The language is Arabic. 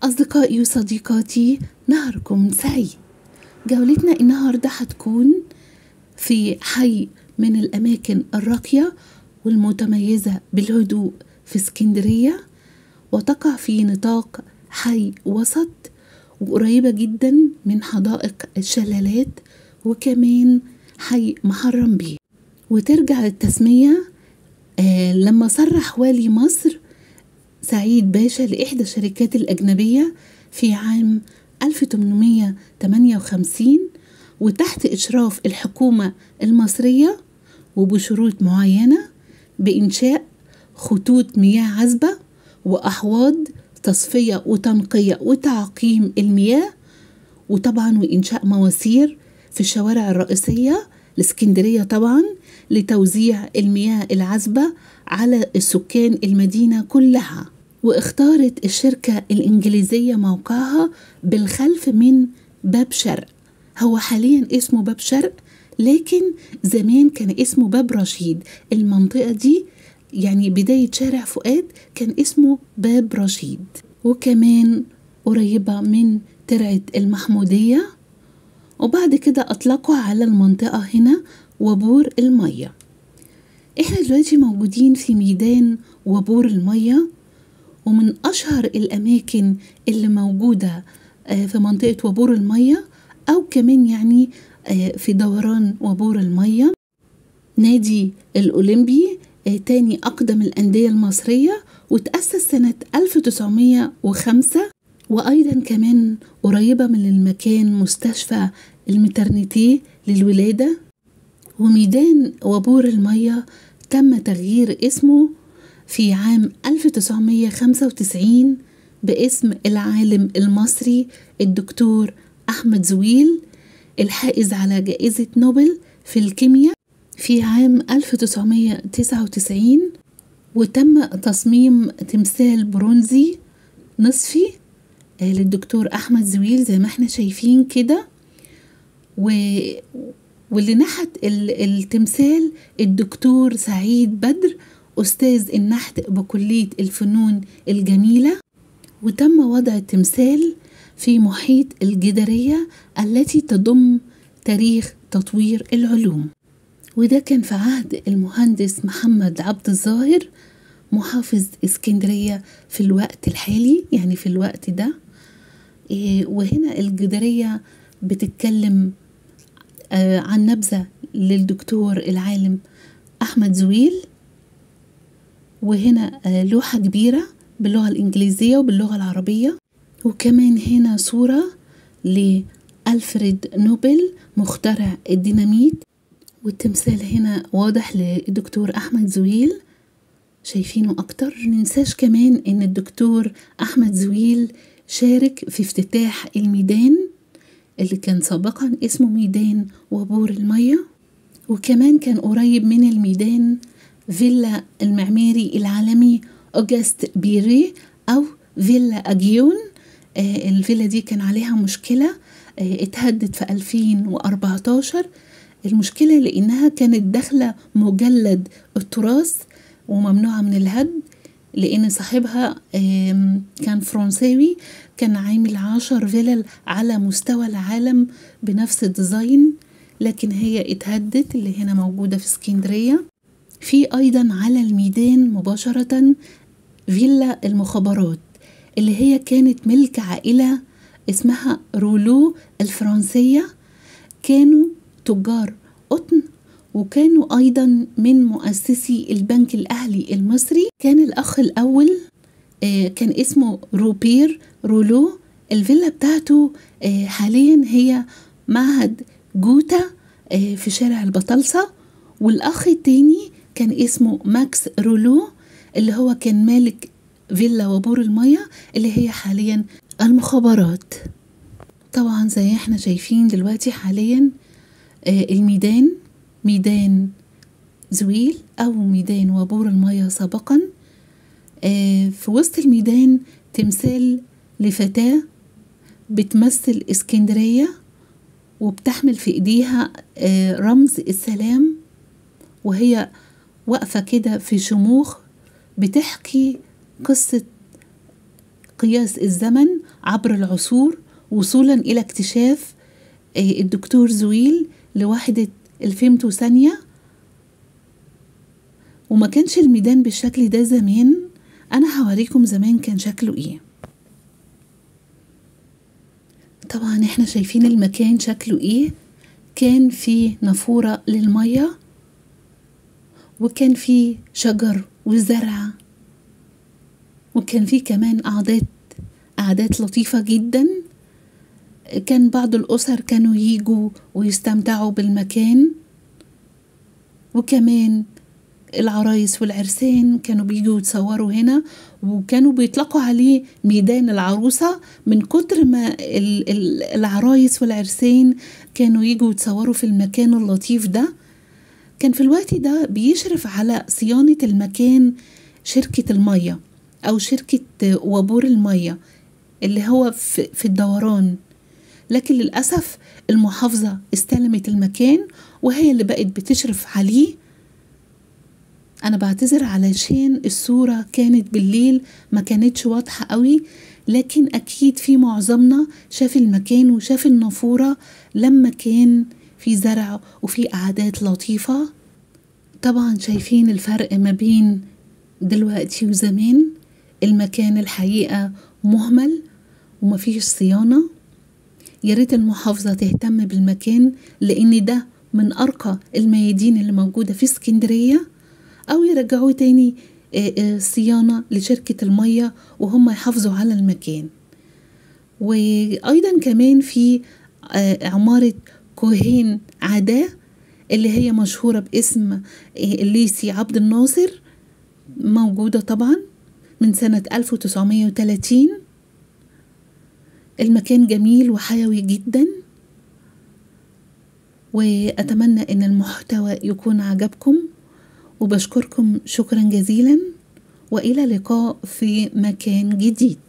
أصدقائي وصديقاتي، نهاركم سعيد. جولتنا النهاردة هتكون في حي من الأماكن الراقية والمتميزة بالهدوء في اسكندرية، وتقع في نطاق حي وسط وقريبة جدا من حدائق الشلالات وكمان حي محرم بيه. وترجع التسمية لما صرح والي مصر سعيد باشا لإحدى الشركات الأجنبية في عام 1858 وتحت إشراف الحكومة المصرية وبشروط معينة بإنشاء خطوط مياه عذبة وأحواض تصفية وتنقية وتعقيم المياه، وطبعا وإنشاء مواسير في الشوارع الرئيسية الإسكندرية طبعا لتوزيع المياه العذبة على السكان المدينة كلها. واختارت الشركة الإنجليزية موقعها بالخلف من باب شرق. هو حاليا اسمه باب شرق، لكن زمان كان اسمه باب رشيد. المنطقة دي يعني بداية شارع فؤاد كان اسمه باب رشيد، وكمان قريبة من ترعة المحمودية. وبعد كده أطلقوا على المنطقة هنا وبور المية. احنا دلوقتي موجودين في ميدان وبور المية، ومن أشهر الأماكن اللي موجودة في منطقة وبور المية أو كمان يعني في دوران وبور المية نادي الأولمبي، تاني أقدم الأندية المصرية، وتأسس سنة 1905. وأيضا كمان قريبة من المكان مستشفى المترنتي للولادة. وميدان وبور المية تم تغيير اسمه في عام 1995 باسم العالم المصري الدكتور أحمد زويل الحائز على جائزة نوبل في الكيمياء في عام 1999. وتم تصميم تمثال برونزي نصفي للدكتور أحمد زويل زي ما احنا شايفين كده، واللي نحت التمثال الدكتور سعيد بدر أستاذ النحت بكلية الفنون الجميلة. وتم وضع التمثال في محيط الجدارية التي تضم تاريخ تطوير العلوم، وده كان في عهد المهندس محمد عبد الظاهر محافظ اسكندرية في الوقت الحالي، يعني في الوقت ده. وهنا الجدارية بتتكلم عن نبذة للدكتور العالم أحمد زويل. وهنا لوحة كبيرة باللغة الإنجليزية وباللغة العربية، وكمان هنا صورة لألفريد نوبل مخترع الديناميت. والتمثال هنا واضح للدكتور أحمد زويل، شايفينه أكتر. مننساش كمان إن الدكتور أحمد زويل شارك في افتتاح الميدان اللي كان سابقا اسمه ميدان وبور المية. وكمان كان قريب من الميدان فيلا المعماري العالمي أوغست بيري أو فيلا أجيون. الفيلا دي كان عليها مشكلة، اتهدت في 2014. المشكلة لأنها كانت داخلة مجلد التراث وممنوعة من الهد، لأن صاحبها كان فرنساوي، كان عامل 10 فيلل على مستوى العالم بنفس الديزاين، لكن هي اتهدت اللي هنا موجودة في اسكندرية. في أيضا على الميدان مباشرة فيلا المخابرات اللي هي كانت ملك عائلة اسمها رولو الفرنسية، كانوا تجار قطن وكانوا أيضا من مؤسسي البنك الأهلي المصري. كان الأخ الأول كان اسمه روبير رولو. الفيلا بتاعته حاليا هي معهد جوتا في شارع البطالسة. والأخ التاني كان اسمه ماكس رولو اللي هو كان مالك فيلا وبور المية اللي هي حاليا المخابرات. طبعا زي احنا شايفين دلوقتي حاليا الميدان ميدان زويل أو ميدان وبور المية سابقا. في وسط الميدان تمثال لفتاة بتمثل اسكندرية وبتحمل في ايديها رمز السلام، وهي واقفة كده في شموخ بتحكي قصة قياس الزمن عبر العصور وصولا إلى اكتشاف الدكتور زويل لوحدة الفيمتو ثانية. وما كانش الميدان بالشكل ده زمان. أنا هوريكم زمان كان شكله إيه. طبعا احنا شايفين المكان شكله إيه. كان فيه نافورة للمية، وكان فيه شجر وزرع، وكان فيه كمان قعدات لطيفة جدا. كان بعض الأسر كانوا ييجوا ويستمتعوا بالمكان، وكمان العرايس والعرسان كانوا بيجوا يتصوروا هنا، وكانوا بيطلقوا عليه ميدان العروسة من كتر ما العرايس والعرسان كانوا يجوا يتصوروا في المكان اللطيف ده. كان في الوقت ده بيشرف على صيانة المكان شركة المية أو شركة وابور المية اللي هو في الدوران، لكن للأسف المحافظة استلمت المكان وهي اللي بقت بتشرف عليه. أنا بعتذر علشان الصورة كانت بالليل ما كانتش واضحة قوي، لكن أكيد في معظمنا شاف المكان وشاف النافورة لما كان في زرع وفي قعدات لطيفة. طبعا شايفين الفرق ما بين دلوقتي وزمان. المكان الحقيقة مهمل ومفيش صيانة. ياريت المحافظة تهتم بالمكان، لأن ده من أرقى الميادين اللي موجودة في اسكندرية، أو يرجعوه تاني صيانة لشركة المية وهم يحافظوا على المكان. وأيضا كمان في عمارة كوهين عداه اللي هي مشهورة باسم الليسي عبد الناصر، موجودة طبعا من سنة 1930. المكان جميل وحيوي جدا، وأتمنى أن المحتوى يكون عجبكم، وبشكركم شكرا جزيلا، وإلى لقاء في مكان جديد.